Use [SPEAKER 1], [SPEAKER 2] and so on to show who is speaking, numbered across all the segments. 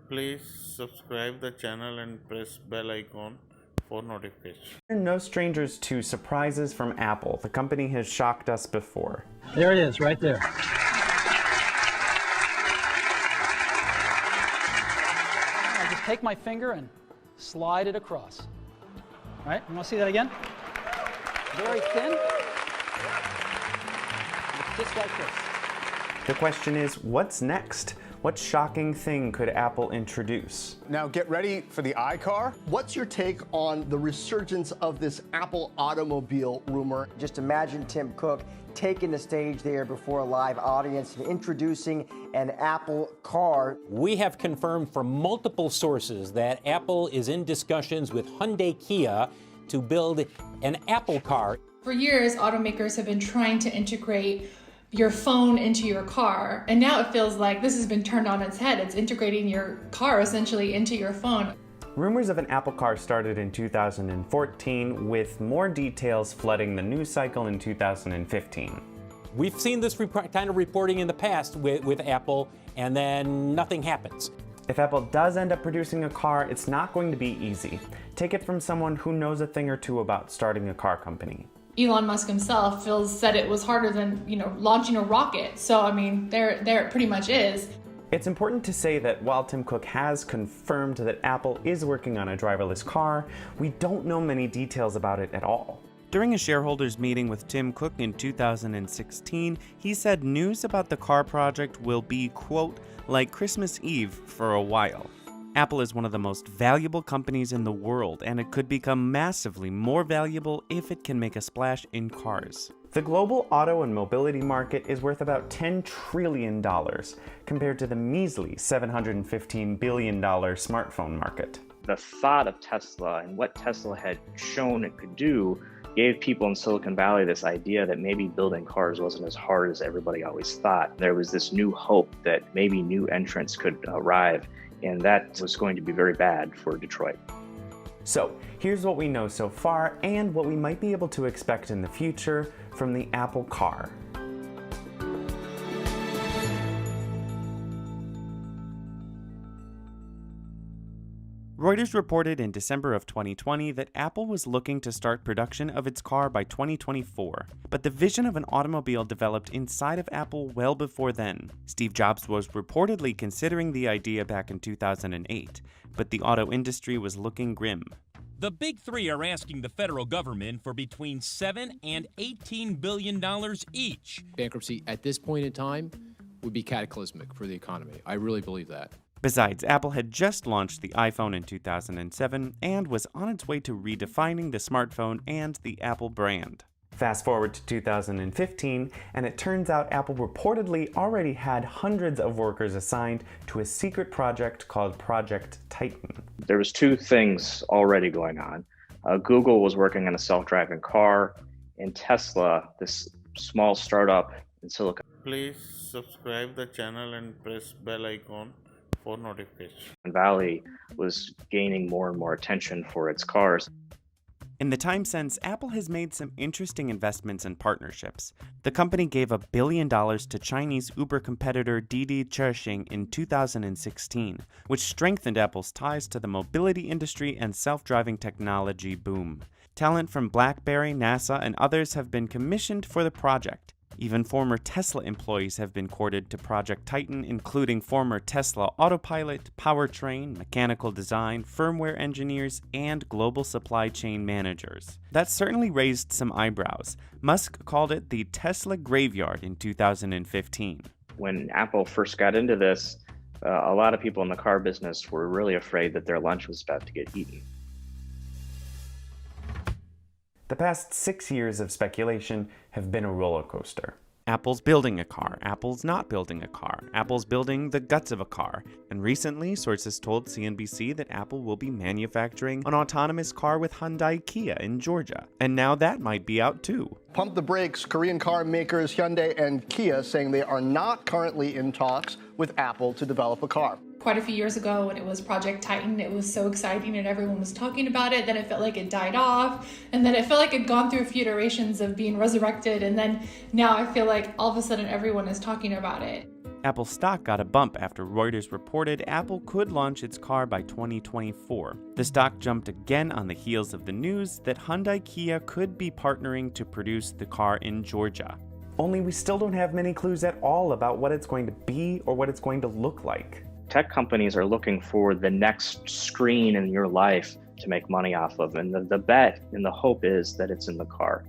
[SPEAKER 1] Please subscribe the channel and press bell icon for notifications.
[SPEAKER 2] We're no strangers to surprises from Apple. The company has shocked us before.
[SPEAKER 3] There it is, right there. I just take my finger and slide it across. All right, you want to see that again? Very thin. It's just like this.
[SPEAKER 2] The question is, what's next? What shocking thing could Apple introduce?
[SPEAKER 4] Now get ready for the iCar. What's your take on the resurgence of this Apple automobile rumor?
[SPEAKER 5] Just imagine Tim Cook taking the stage there before a live audience and introducing an Apple car.
[SPEAKER 6] We have confirmed from multiple sources that Apple is in discussions with Hyundai Kia to build an Apple car.
[SPEAKER 7] For years, automakers have been trying to integrate your phone into your car, and now it feels like this has been turned on its head. It's integrating your car essentially into your phone.
[SPEAKER 2] Rumors of an Apple car started in 2014, with more details flooding the news cycle in 2015.
[SPEAKER 6] We've seen this kind of reporting in the past with Apple, and then nothing happens.
[SPEAKER 2] If Apple does end up producing a car, it's not going to be easy. Take it from someone who knows a thing or two about starting a car company.
[SPEAKER 7] Elon Musk himself said it was harder than, launching a rocket. So, I mean, there it pretty much is.
[SPEAKER 2] It's important to say that while Tim Cook has confirmed that Apple is working on a driverless car, we don't know many details about it at all. During a shareholders meeting with Tim Cook in 2016, he said news about the car project will be, quote, like Christmas Eve for a while. Apple is one of the most valuable companies in the world, and it could become massively more valuable if it can make a splash in cars. The global auto and mobility market is worth about $10 trillion, compared to the measly $715 billion smartphone market.
[SPEAKER 8] The thought of Tesla and what Tesla had shown it could do gave people in Silicon Valley this idea that maybe building cars wasn't as hard as everybody always thought. There was this new hope that maybe new entrants could arrive, and that was going to be very bad for Detroit.
[SPEAKER 2] So, here's what we know so far and what we might be able to expect in the future from the Apple car. Reuters reported in December of 2020 that Apple was looking to start production of its car by 2024, but the vision of an automobile developed inside of Apple well before then. Steve Jobs was reportedly considering the idea back in 2008, but the auto industry was looking grim.
[SPEAKER 9] The big three are asking the federal government for between $7 and $18 billion each.
[SPEAKER 10] Bankruptcy at this point in time would be cataclysmic for the economy. I really believe that.
[SPEAKER 2] Besides, Apple had just launched the iPhone in 2007 and was on its way to redefining the smartphone and the Apple brand. Fast forward to 2015, and it turns out Apple reportedly already had hundreds of workers assigned to a secret project called Project Titan.
[SPEAKER 8] There was two things already going on. Google was working on a self-driving car, and Tesla, this small startup in Silicon
[SPEAKER 1] Please subscribe the channel and press bell icon for notifications.
[SPEAKER 8] Valley, was gaining more and more attention for its cars.
[SPEAKER 2] In the time since, Apple has made some interesting investments and partnerships. The company gave $1 billion to Chinese Uber competitor Didi Chuxing in 2016, which strengthened Apple's ties to the mobility industry and self-driving technology boom. Talent from BlackBerry, NASA, and others have been commissioned for the project. Even former Tesla employees have been courted to Project Titan, including former Tesla Autopilot, powertrain, mechanical design, firmware engineers, and global supply chain managers. That certainly raised some eyebrows. Musk called it the Tesla graveyard in 2015.
[SPEAKER 8] When Apple first got into this, a lot of people in the car business were really afraid that their lunch was about to get eaten.
[SPEAKER 2] The past 6 years of speculation have been a roller coaster. Apple's building a car, Apple's not building a car, Apple's building the guts of a car, and recently sources told CNBC that Apple will be manufacturing an autonomous car with Hyundai Kia in Georgia, and now that might be out too.
[SPEAKER 4] Pump the brakes, Korean car makers Hyundai and Kia saying they are not currently in talks with Apple to develop a car.
[SPEAKER 7] Quite a few years ago when it was Project Titan, it was so exciting and everyone was talking about it. Then it felt like it died off, and then it felt like it'd gone through a few iterations of being resurrected, and then now I feel like all of a sudden everyone is talking about it.
[SPEAKER 2] Apple stock got a bump after Reuters reported Apple could launch its car by 2024. The stock jumped again on the heels of the news that Hyundai Kia could be partnering to produce the car in Georgia. Only we still don't have many clues at all about what it's going to be or what it's going to look like.
[SPEAKER 8] Tech companies are looking for the next screen in your life to make money off of, and the bet and the hope is that it's in the car.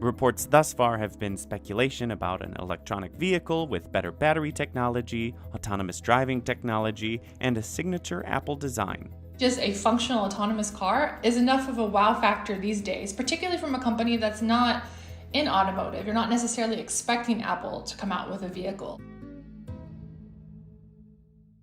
[SPEAKER 2] Reports thus far have been speculation about an electronic vehicle with better battery technology, autonomous driving technology, and a signature Apple design.
[SPEAKER 7] Just a functional autonomous car is enough of a wow factor these days, particularly from a company that's not in automotive. You're not necessarily expecting Apple to come out with a vehicle.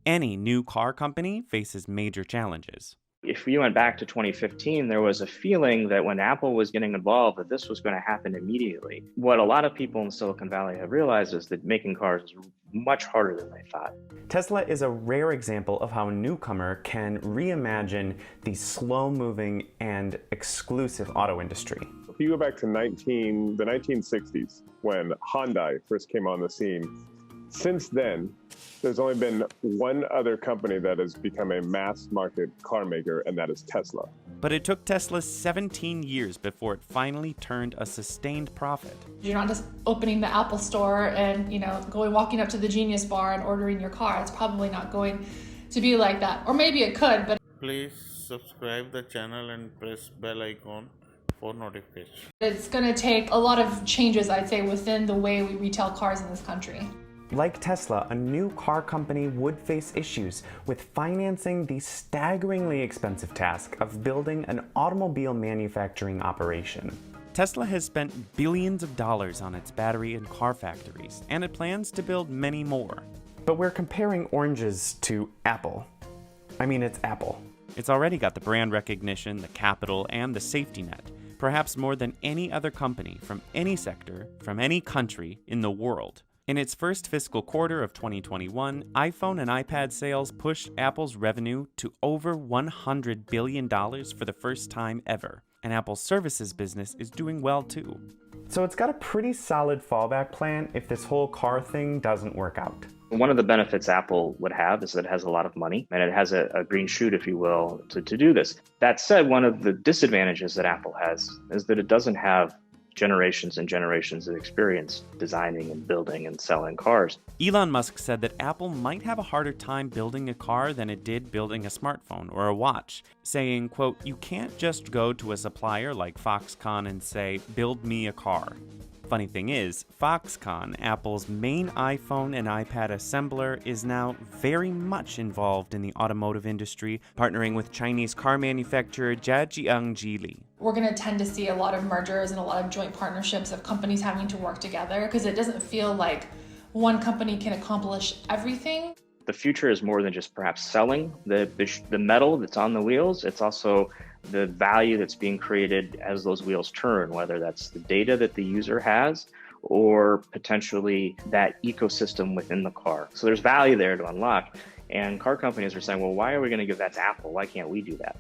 [SPEAKER 2] Any new car company faces major challenges.
[SPEAKER 8] If we went back to 2015, there was a feeling that when Apple was getting involved, that this was going to happen immediately. What a lot of people in Silicon Valley have realized is that making cars is much harder than they thought.
[SPEAKER 2] Tesla is a rare example of how a newcomer can reimagine the slow-moving and exclusive auto industry.
[SPEAKER 11] If you go back to the 1960s, when Hyundai first came on the scene, since then, there's only been one other company that has become a mass market car maker, and that is Tesla.
[SPEAKER 2] But it took Tesla 17 years before it finally turned a sustained profit.
[SPEAKER 7] You're not just opening the Apple store and, walking up to the Genius Bar and ordering your car. It's probably not going to be like that. Or maybe it could, but
[SPEAKER 1] Please subscribe the channel and press bell icon for notifications.
[SPEAKER 7] It's going to take a lot of changes, I'd say, within the way we retail cars in this country.
[SPEAKER 2] Like Tesla, a new car company would face issues with financing the staggeringly expensive task of building an automobile manufacturing operation. Tesla has spent billions of dollars on its battery and car factories, and it plans to build many more. But we're comparing oranges to Apple. I mean, it's Apple. It's already got the brand recognition, the capital, and the safety net, perhaps more than any other company from any sector, from any country in the world. In its first fiscal quarter of 2021, iPhone and iPad sales pushed Apple's revenue to over $100 billion for the first time ever. And Apple's services business is doing well too. So it's got a pretty solid fallback plan if this whole car thing doesn't work out.
[SPEAKER 8] One of the benefits Apple would have is that it has a lot of money, and it has a green shoot, if you will, to do this. That said, one of the disadvantages that Apple has is that it doesn't have generations and generations of experience designing and building and selling cars.
[SPEAKER 2] Elon Musk said that Apple might have a harder time building a car than it did building a smartphone or a watch, saying, quote, "You can't just go to a supplier like Foxconn and say, build me a car." Funny thing is, Foxconn, Apple's main iPhone and iPad assembler, is now very much involved in the automotive industry, partnering with Chinese car manufacturer Zhejiang Geely.
[SPEAKER 7] We're going to tend to see a lot of mergers and a lot of joint partnerships of companies having to work together because it doesn't feel like one company can accomplish everything.
[SPEAKER 8] The future is more than just perhaps selling the metal that's on the wheels. It's also the value that's being created as those wheels turn, whether that's the data that the user has or potentially that ecosystem within the car. So there's value there to unlock. And car companies are saying, well, why are we going to give that to Apple? Why can't we do that?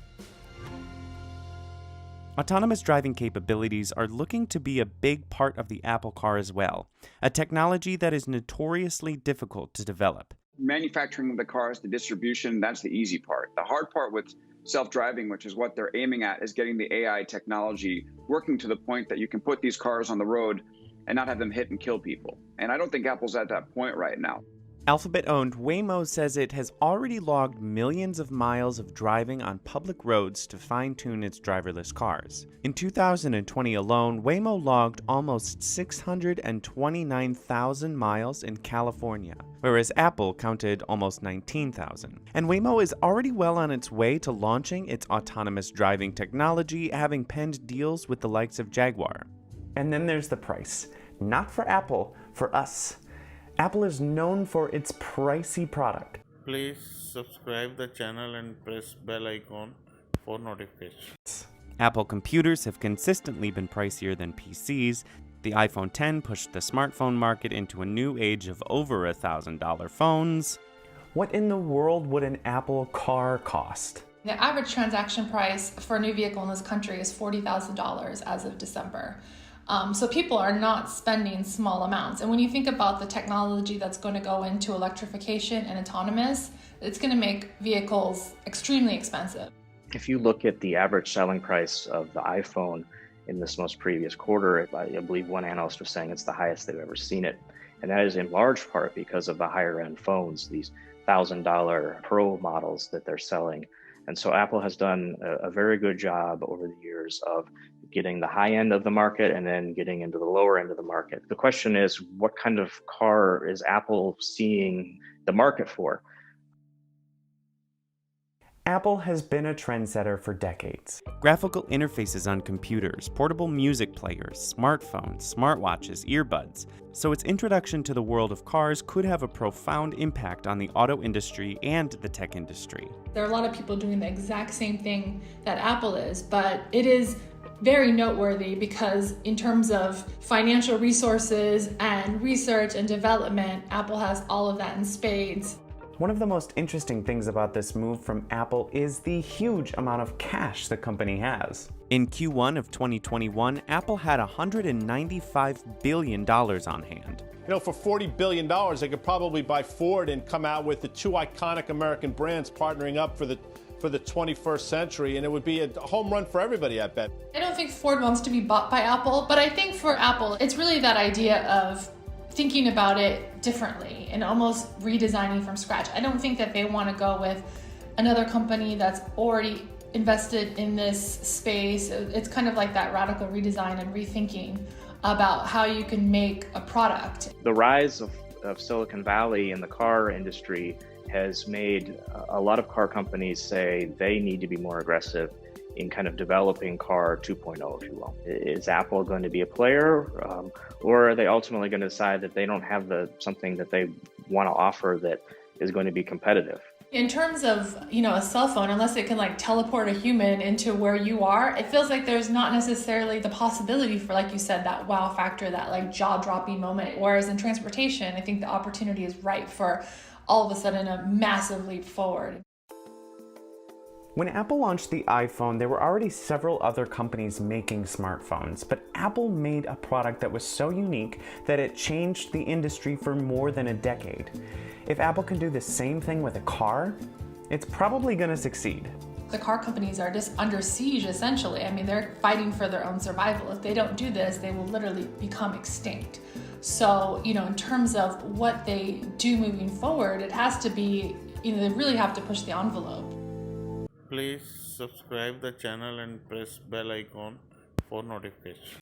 [SPEAKER 2] Autonomous driving capabilities are looking to be a big part of the Apple car as well, a technology that is notoriously difficult to develop.
[SPEAKER 12] Manufacturing the cars, the distribution, that's the easy part. The hard part with self-driving, which is what they're aiming at, is getting the AI technology working to the point that you can put these cars on the road and not have them hit and kill people. And I don't think Apple's at that point right now.
[SPEAKER 2] Alphabet-owned Waymo says it has already logged millions of miles of driving on public roads to fine-tune its driverless cars. In 2020 alone, Waymo logged almost 629,000 miles in California, whereas Apple counted almost 19,000. And Waymo is already well on its way to launching its autonomous driving technology, having penned deals with the likes of Jaguar. And then there's the price. Not for Apple, for us. Apple is known for its pricey product.
[SPEAKER 1] Please subscribe the channel and press bell icon for notifications.
[SPEAKER 2] Apple computers have consistently been pricier than PCs. The iPhone X pushed the smartphone market into a new age of over $1,000 phones. What in the world would an Apple car cost?
[SPEAKER 7] The average transaction price for a new vehicle in this country is $40,000 as of December. So people are not spending small amounts. And when you think about the technology that's going to go into electrification and autonomous, it's going to make vehicles extremely expensive.
[SPEAKER 8] If you look at the average selling price of the iPhone in this most previous quarter, I believe one analyst was saying it's the highest they've ever seen it. And that is in large part because of the higher end phones, these $1,000 Pro models that they're selling. And so Apple has done a very good job over the years of getting the high end of the market and then getting into the lower end of the market. The question is, what kind of car is Apple seeing the market for?
[SPEAKER 2] Apple has been a trendsetter for decades. Graphical interfaces on computers, portable music players, smartphones, smartwatches, earbuds. So its introduction to the world of cars could have a profound impact on the auto industry and the tech industry.
[SPEAKER 7] There are a lot of people doing the exact same thing that Apple is, but it is very noteworthy because in terms of financial resources and research and development, Apple has all of that in spades.
[SPEAKER 2] One of the most interesting things about this move from Apple is the huge amount of cash the company has. In Q1 of 2021, Apple had $195 billion on hand.
[SPEAKER 13] You know, for $40 billion, they could probably buy Ford and come out with the two iconic American brands partnering up for the 21st century, and it would be a home run for everybody, I bet.
[SPEAKER 7] I don't think Ford wants to be bought by Apple, but I think for Apple, it's really that idea of thinking about it differently and almost redesigning from scratch. I don't think that they want to go with another company that's already invested in this space. It's kind of like that radical redesign and rethinking about how you can make a product.
[SPEAKER 8] The rise of Silicon Valley in the car industry has made a lot of car companies say they need to be more aggressive in kind of developing car 2.0, if you will. Is Apple going to be a player, or are they ultimately going to decide that they don't have something that they want to offer that is going to be competitive?
[SPEAKER 7] In terms of, a cell phone, unless it can like teleport a human into where you are, it feels like there's not necessarily the possibility for, like you said, that wow factor, that like jaw-dropping moment. Whereas in transportation, I think the opportunity is ripe for all of a sudden a massive leap forward.
[SPEAKER 2] When Apple launched the iPhone, there were already several other companies making smartphones, but Apple made a product that was so unique that it changed the industry for more than a decade. If Apple can do the same thing with a car, it's probably going to succeed.
[SPEAKER 7] The car companies are just under siege, essentially. I mean, they're fighting for their own survival. If they don't do this, they will literally become extinct. So, in terms of what they do moving forward, it has to be, they really have to push the envelope.
[SPEAKER 1] Please subscribe the channel and press bell icon for notifications.